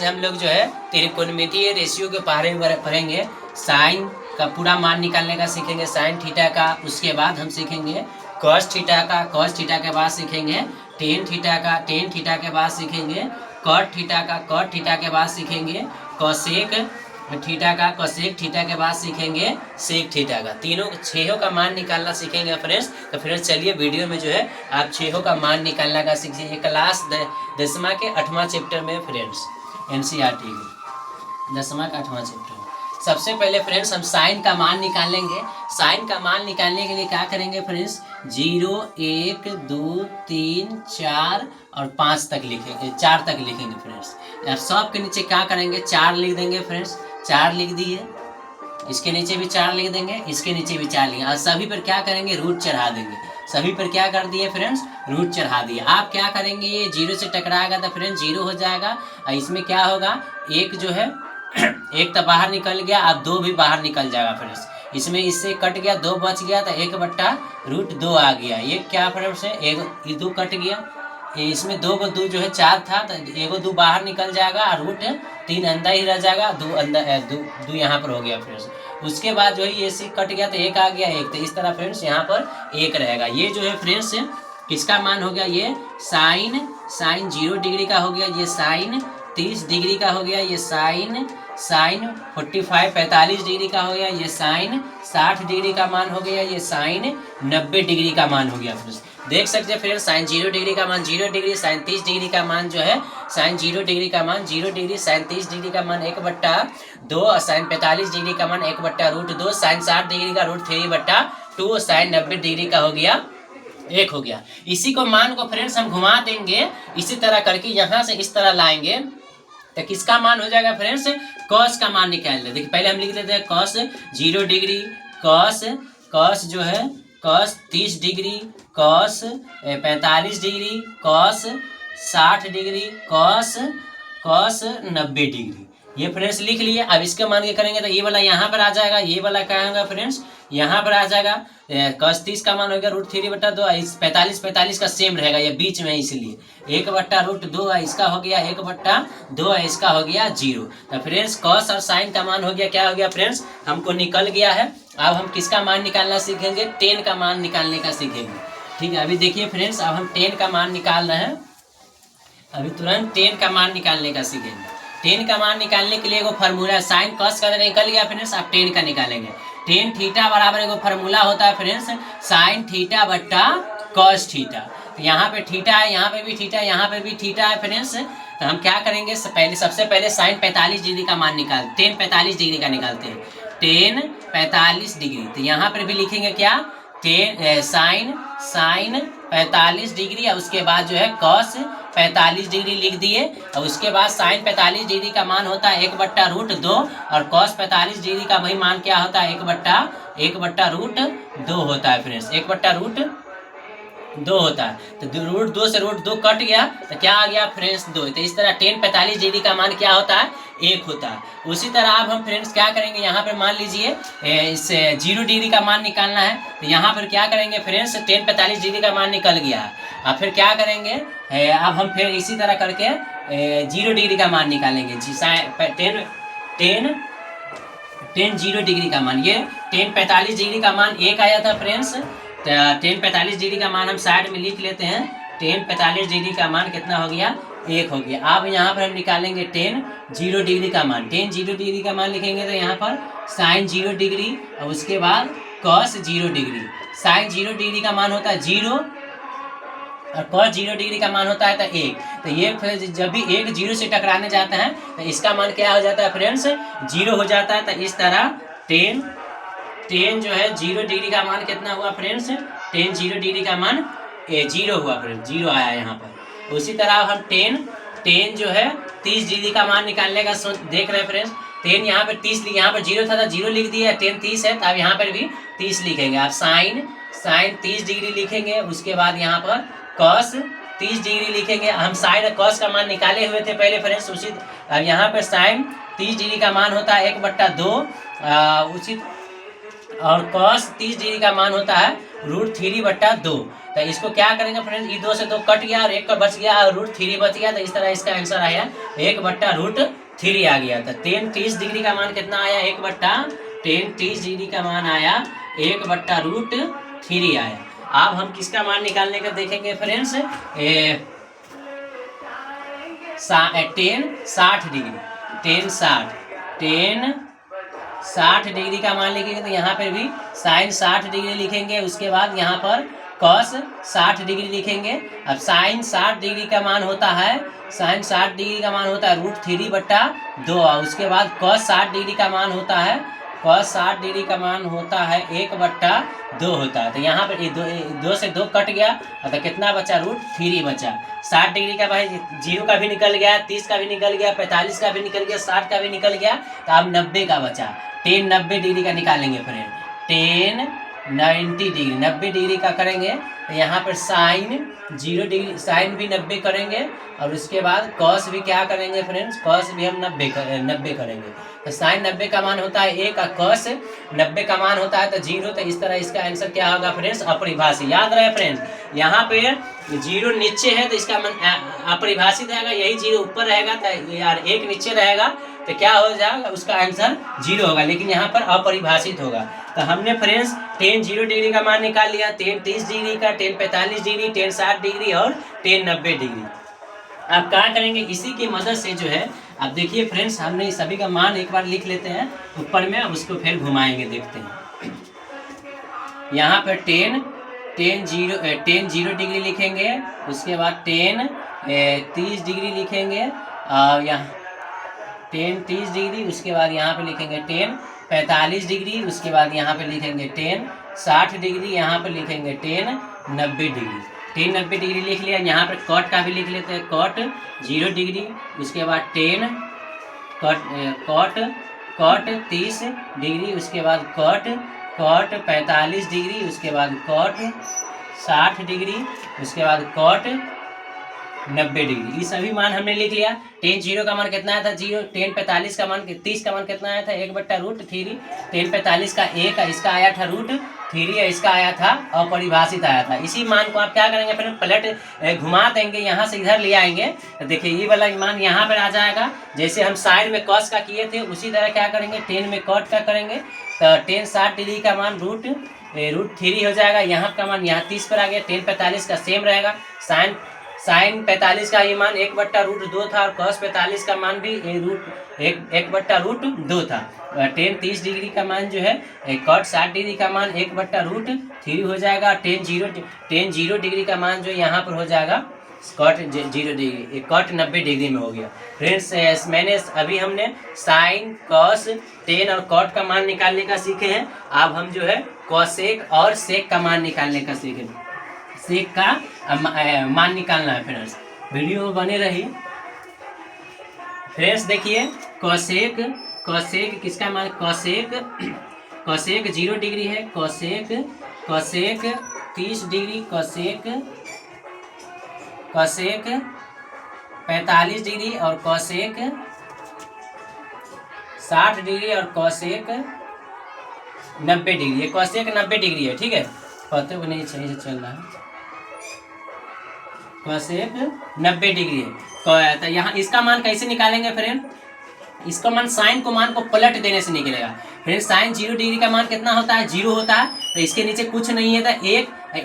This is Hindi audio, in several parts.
आज हम लोग जो है त्रिकोणमितीय रेशियो के बारे में पढ़ेंगे। साइन का पूरा मान निकालने का सीखेंगे, साइन थीटा का। उसके बाद हम सीखेंगे कॉस थीटा का, कॉस थीटा के बाद सीखेंगे टेन थीटा का, टेन थीटा के बाद सीखेंगे कॉट थीटा का, कॉट थीटा के बाद सीखेंगे कोसेक थीटा का, कोसेक थीटा के बाद सीखेंगे सेक थीटा का। तीनों छहों का मान निकालना सीखेंगे फ्रेंड्स। तो फ्रेंड्स चलिए वीडियो में जो है आप छहों का मान निकालना का सीखिए। क्लास 10वां के 8वां चैप्टर में फ्रेंड्स, एनसीईआरटी में 10वां का 8वां चैप्टर में। सबसे पहले फ्रेंड्स हम साइन का मान निकालेंगे। साइन का मान निकालने के लिए क्या करेंगे फ्रेंड्स, 0 1 2 3 4 और 5 तक लिखेंगे, 4 तक लिखेंगे फ्रेंड्स। अब सब के नीचे क्या करेंगे, 4 लिख देंगे फ्रेंड्स। 4 लिख दिए, इसके नीचे भी 4 लिख देंगे, इसके नीचे भी 4 लिखेंगे और सभी पर क्या करेंगे, रूट चढ़ा देंगे। सभी पर क्या कर दिए फ्रेंड्स, रूट चढ़ा दिए। आप क्या करेंगे, ये 0 से टकराएगा तो फ्रेंड्स 0 हो जाएगा और इसमें क्या होगा, एक जो है एक तो बाहर निकल गया, अब 2 भी बाहर निकल जाएगा फ्रेंड्स। इसमें इससे कट गया, 2 बच गया तो 1/√2 आ गया। ये क्या फ्रेंड्स है, एक 2 कट गया, इसमें 2 को 2 जो है 4 था तो 1 2 बाहर निकल जाएगा और √3 अंदर ही रह जाएगा, 2 अंदर 2 यहाँ पर हो गया फ्रेंड्स। उसके बाद जो है ये से कट गया तो 1 आ गया, 1 तो इस तरह फ्रेंड्स यहाँ पर 1 रहेगा। ये जो है फ्रेंड्स किसका मान हो गया, ये साइन 0 डिग्री का हो गया, ये साइन 30 डिग्री का हो गया, ये साइन 45 डिग्री का हो गया, ये साइन 60 डिग्री का मान हो गया, ये साइन 90 डिग्री का मान हो गया फ्रेंड्स। देख सकते हैं फ्रेंड्स, साइन 0 डिग्री का मान 0 डिग्री, साइन 30 डिग्री का मान जो है साइन 0 डिग्री का मान 0 डिग्री, साइन 30 डिग्री का मान 1/2 और साइन 45 डिग्री का मान 1/√2, साइन 60 डिग्री का √3/2, साइन 90 डिग्री का हो गया 1 हो गया। इसी को मान को फ्रेंड्स हम घुमा देंगे, इसी तरह करके यहाँ से इस तरह लाएंगे तो किसका मान हो जाएगा फ्रेंड्स, कॉस का मान निकाल ले। देखिए पहले हम लिख देते हैं कॉस 0 डिग्री, कॉस जो है cos 30 degree, cos 45 degree, cos 60 degree, cos 90 degree. ये फ्रेंड्स लिख लिए। अब इसके मान के करेंगे तो ये वाला यहाँ पर आ जाएगा, ये वाला क्या होगा फ्रेंड्स, यहाँ पर आ जाएगा। कॉस 30 का मान हो गया √3/2, 45 का सेम रहेगा, ये बीच में, इसलिए 1/√2 इसका हो गया 1/2, इसका हो गया 0। तो फ्रेंड्स कॉस और साइन का मान हो गया, क्या हो गया फ्रेंड्स, हमको निकल गया है। अब हम किसका मान निकालना सीखेंगे, टेन का मान निकालने का सीखेंगे। ठीक है, अभी देखिए फ्रेंड्स, अब हम टेन का मान निकाल रहे हैं। अभी तुरंत टेन का मान निकालने का सीखेंगे। टेन का मान निकालने के लिए एगो फार्मूला है, साइन कॉस का निकल गया फ्रेंड्स, आप टेन का निकालेंगे। टेन थीटा बराबर एगो फार्मूला होता है फ्रेंड्स, साइन थीटा बट्टा कॉस थीटा। तो यहाँ पे थीटा है, यहाँ पे भी थीटा है, यहाँ पे भी थीटा है फ्रेंड्स। तो हम क्या करेंगे, सबसे पहले साइन 45 डिग्री का मान निकाल, टेन 45 डिग्री का निकालते हैं, टेन 45 डिग्री। तो यहाँ पर भी लिखेंगे क्या, साइन 45 डिग्री और उसके बाद जो है कॉस 45 डिग्री लिख दिए। और उसके बाद साइन 45 डिग्री का मान होता है 1/√2 और कॉस 45 डिग्री का वही मान क्या होता है, 1/√2 होता है फ्रेंड्स, 1/√2 होता है। तो √2 से √2 कट गया तो क्या आ गया फ्रेंड्स, 2। तो इस तरह टेन 45 डिग्री का मान क्या होता है, 1 होता है। उसी तरह अब हम फ्रेंड्स क्या करेंगे, यहाँ पर मान लीजिए इस 0 डिग्री का मान निकालना है। तो यहाँ पर क्या करेंगे फ्रेंड्स, टेन 45 डिग्री का मान निकल गया है। अब फिर क्या करेंगे, अब हम फिर इसी तरह करके 0 डिग्री का मान निकालेंगे। टेन 0 डिग्री का मान, ये टेन 45 डिग्री का मान 1 आया था फ्रेंड्स। तो टेन 45 डिग्री का मान हम साइड में लिख लेते हैं। टेन 45 डिग्री का मान कितना हो गया, 1 हो गया। अब यहाँ पर हम निकालेंगे टेन 0 डिग्री का मान। टेन 0 डिग्री का मान लिखेंगे तो यहाँ पर साइन 0 डिग्री और उसके बाद कॉस 0 डिग्री। साइन 0 डिग्री का मान होता है 0 और कॉस 0 डिग्री का मान होता है तो 1। तो ये फिर जब भी 1 0 से टकराने जाता है तो इसका मान क्या हो जाता है फ्रेंड्स, 0 हो जाता है। तो इस तरह टेन जो है 0 डिग्री का मान कितना हुआ फ्रेंड्स, टेन 0 डिग्री का मान 0 हुआ फ्रेंड्स, 0 आया यहाँ पर। उसी तरह हम टेन जो है 30 डिग्री का मान निकालने का देख रहे हैं फ्रेंड्स। टेन यहाँ पर 30, यहाँ पर 0 था तो 0 लिख दिया, टेन 30 है तो अब यहाँ पर भी 30 लिखेंगे। आप साइन 30 डिग्री लिखेंगे, उसके बाद यहाँ पर कॉस 30 डिग्री लिखेंगे। हम साइन और कॉस का मान निकाले हुए थे पहले फ्रेंड्स। उसी अब यहाँ पर साइन 30 डिग्री का मान होता है 1/2। उसी और कॉस 30 डिग्री का मान होता है √3/2। तो इसको क्या करेंगे फ्रेंड्स, ये 2 से 2 कट गया और 1 का बच गया और √3 बच गया। तो इस तरह इसका आंसर आया 1/√3 आ गया। तो 30 डिग्री का मान कितना आया, 30 डिग्री का मान आया 1/√3 आया। अब हम किसका मान निकालने का देखेंगे फ्रेंड्स, 10 60 डिग्री का मान लिखेंगे। तो यहाँ पर भी साइन 60 डिग्री लिखेंगे, उसके बाद यहाँ पर कॉस 60 डिग्री लिखेंगे। अब साइन 60 डिग्री का मान होता है √3/2 और उसके बाद कॉस 60 डिग्री का मान होता है 1/2 होता है। तो यहाँ पर 2 से 2 कट गया तो कितना बचा, √3 बचा। 60 डिग्री का भाई 0 का भी निकल गया, 30 का भी निकल गया, 45 का भी निकल गया, 60 का भी निकल गया। तो अब 90 का बचा, 90 डिग्री का निकालेंगे फ्रेंड। 90 डिग्री का करेंगे। तो यहाँ पर साइन 0 डिग्री, साइन भी 90 करेंगे और उसके बाद कॉस भी क्या करेंगे फ्रेंड्स, कॉस भी हम 90 करेंगे। तो साइन 90 का मान होता है 1 और कॉस 90 का मान होता है तो 0। तो इस तरह इसका आंसर क्या होगा फ्रेंड्स, अपरिभाषित। याद रहे फ्रेंड्स, यहाँ पे 0 नीचे है तो इसका मान अपरिभाषित रहेगा, यही 0 ऊपर रहेगा तो यार 1 नीचे रहेगा तो क्या हो जाएगा, उसका आंसर 0 होगा, लेकिन यहाँ पर अपरिभाषित होगा। तो हमने फ्रेंड्स 0 डिग्री का मान निकाल लिया, 30 डिग्री का, 45 डिग्री, 60 डिग्री और 90 डिग्री। अब क्या करेंगे, इसी की मदद से जो है, अब देखिए फ्रेंड्स, हमने सभी का मान एक बार लिख लेते हैं ऊपर में, अब उसको फिर घुमाएंगे, देखते हैं। यहाँ पर 10 0 डिग्री लिखेंगे, उसके बाद 30 डिग्री लिखेंगे और यहाँ 30 डिग्री, उसके बाद यहाँ पे लिखेंगे 45 डिग्री, उसके बाद यहाँ पे लिखेंगे 60 डिग्री, यहाँ पे लिखेंगे 90 डिग्री। 90 डिग्री लिख लिया। यहाँ पर कॉट का भी लिख लेते हैं, कॉट 0 डिग्री, उसके बाद कॉट 30 डिग्री, उसके बाद कॉट 45 डिग्री, उसके बाद कॉट 60 डिग्री, उसके बाद कॉट 90 डिग्री। ये सभी मान हमने लिख लिया। 10 का मान कितना आया था 0, 45 का मान 30 का मान कितना आया था 1/√3, 45 का 1, इसका आया था √3, इसका आया था अपरिभाषित आया था। इसी मान को आप क्या करेंगे फिर पलट घुमा देंगे, यहाँ से इधर ले आएंगे तो देखिए ये वाला मान यहाँ पर आ जाएगा। जैसे हम साइड में कॉस का किए थे उसी तरह क्या करेंगे 10 में कॉट का करेंगे तो 60 डिग्री का मान √3 हो जाएगा। यहाँ का मान यहाँ 30 पर आ गया, 45 का सेम रहेगा। साइन 45 का ये मान 1/√2 था और कॉस 45 का मान भी 1/√2 था। 30 डिग्री का मान जो है कॉट 60 डिग्री का मान 1/√3 हो जाएगा। 10 डिग्री का मान जो यहाँ पर हो जाएगा कॉट 0 डिग्री, कॉट 90 डिग्री में हो गया। फ्रेंड्स मैंने अभी हमने साइन कॉस 10 और कॉट का मान निकालने का सीखे हैं। अब हम जो है कॉसेक और सेक का मान निकालने का सीखे, सेक का मान निकालना है। फ्रेंड्स वीडियो में बने रही। फ्रेंड्स देखिए कॉसेक किसका मान, कॉसेक 0 डिग्री है, कॉसेक 30 डिग्री, कॉसेक 45 डिग्री और कॉसेक 60 डिग्री और कॉसेक 90 डिग्री। कॉसेक 90 डिग्री है, ठीक है, पता को नहीं सही से चल रहा है। कॉसेक 90 डिग्री है। तो यहाँ इसका मान कैसे निकालेंगे फ्रेंड, इसका मान साइन को मान को पलट देने से निकलेगा। फ्रेंड साइन 0 डिग्री का मान कितना होता है, 0 होता है। तो इसके नीचे कुछ नहीं है तो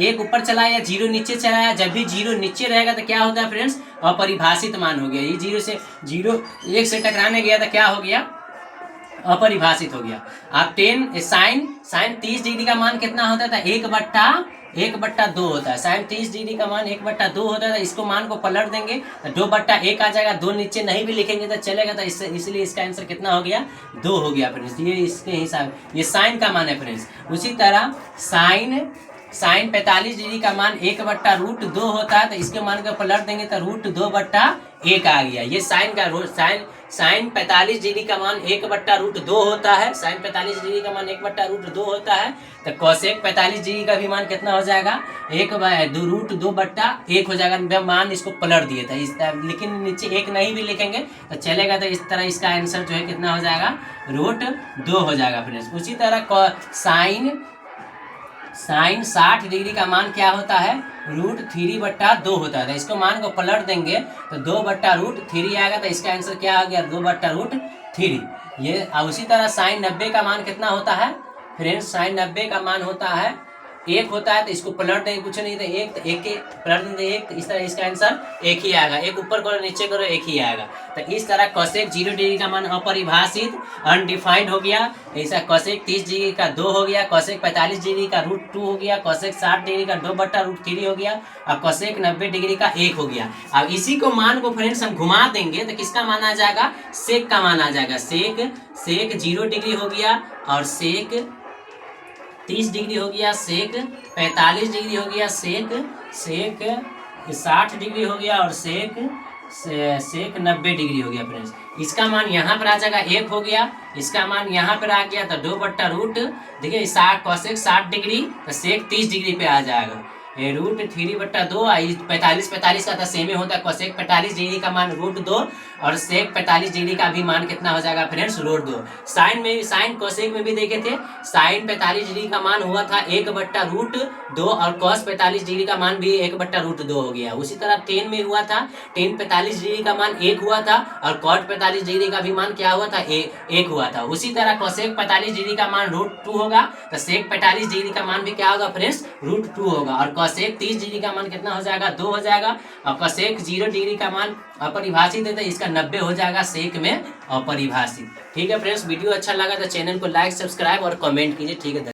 एक ऊपर चला या 0 नीचे चला या जब भी 0 नीचे रहेगा तो क्या होता है फ्रेंड्स, अपरिभाषित मान हो गया। ये 1 से टकराने गया तो क्या हो गया, अपरिभाषित हो गया। आप साइन 30 डिग्री का मान कितना होता था 1/2 होता है। साइन 30 डिग्री का मान 1/2 होता है। इसको मान को पलट देंगे तो 2/1 आ जाएगा। 2 नीचे नहीं भी लिखेंगे तो चलेगा। तो इसलिए इसका आंसर कितना हो गया, 2 हो गया फ्रेंड्स। ये इसके हिसाब, ये साइन का मान है फ्रेंड्स। उसी तरह साइन 45 डिग्री का मान 1/√2 होता है। तो इसके मान को पलट देंगे तो √2/1 आ गया। ये साइन साइन 45 डिग्री का मान 1/√2 होता है। साइन 45 डिग्री का मान 1/√2 होता है। तो कोसेक 45 डिग्री का भी मान कितना हो जाएगा, 1/√2/1 हो जाएगा। मान इसको पलट दिए था लेकिन नीचे 1 नहीं भी लिखेंगे तो चलेगा। तो इस तरह इसका आंसर जो है कितना हो जाएगा, √2 हो जाएगा फ्रेंड्स। उसी तरह साइन 60 डिग्री का मान क्या होता है, √3/2 होता है। तो इसको मान को पलट देंगे तो 2/√3 आएगा। तो इसका आंसर क्या आ गया, 2/√3। ये उसी तरह साइन 90 का मान कितना होता है फ्रेंड्स, साइन 90 का मान होता है 1 होता है। तो इसको पलट देंगे, कुछ नहीं तो एक पलट देंगे 1। इस तरह इसका आंसर 1 ही आएगा। 1 ऊपर करो नीचे करो 1 ही आएगा। तो इस तरह कोसेक 0 डिग्री का मान अपरिभाषित अनडिफाइंड हो गया। ऐसा कोसेक 30 डिग्री का 2 हो गया, कोसेक 45 डिग्री का √2 हो गया, कोसेक 60 डिग्री का 2/√3 हो गया और कोसेक 90 डिग्री का 1 हो गया। अब इसी को मान को फ्रेंड्स हम घुमा देंगे तो किसका मान आ जाएगा, सेक का मान आ जाएगा। सेक 0 डिग्री हो गया और सेक 30 डिग्री हो गया, सेक 45 डिग्री हो गया, सेक 60 डिग्री हो गया और सेक 90 डिग्री हो गया फ्रेंड्स। इसका मान यहाँ पर आ जाएगा 1 हो गया, इसका मान यहाँ पर आ गया तो 2/रूट देखिए कोसेक 60 डिग्री तो सेक 30 डिग्री पे आ जाएगा। √3/2 45 का तो सेम ही होता है। कोसेक 45 डिग्री का मान √2 और सेक 45 डिग्री का भी मान कितना हो जाएगा फ्रेंड्स, √2। साइन कोसेक में भी देखे थे, साइन 45 डिग्री का मान हुआ था 1/√2 और कॉस 45 डिग्री का मान भी 1/√2 हो गया। उसी तरह टेन में हुआ था, टेन 45 डिग्री का मान 1 हुआ था और कॉट 45 डिग्री का भी मान क्या हुआ था, 1 हुआ था। उसी तरह कोसेक 45 डिग्री का मान √2 होगा तो सेक 45 डिग्री का मान भी क्या होगा फ्रेंड्स, √2 होगा। और कोसेक 30 डिग्री का मान कितना हो जाएगा, 2 हो जाएगा। और कोसेक 0 डिग्री का मान अपरिभाषित है तो इसका 90 हो जाएगा, सेक में अपरिभाषित। ठीक है फ्रेंड्स, वीडियो अच्छा लगा तो चैनल को लाइक सब्सक्राइब और कमेंट कीजिए। ठीक है।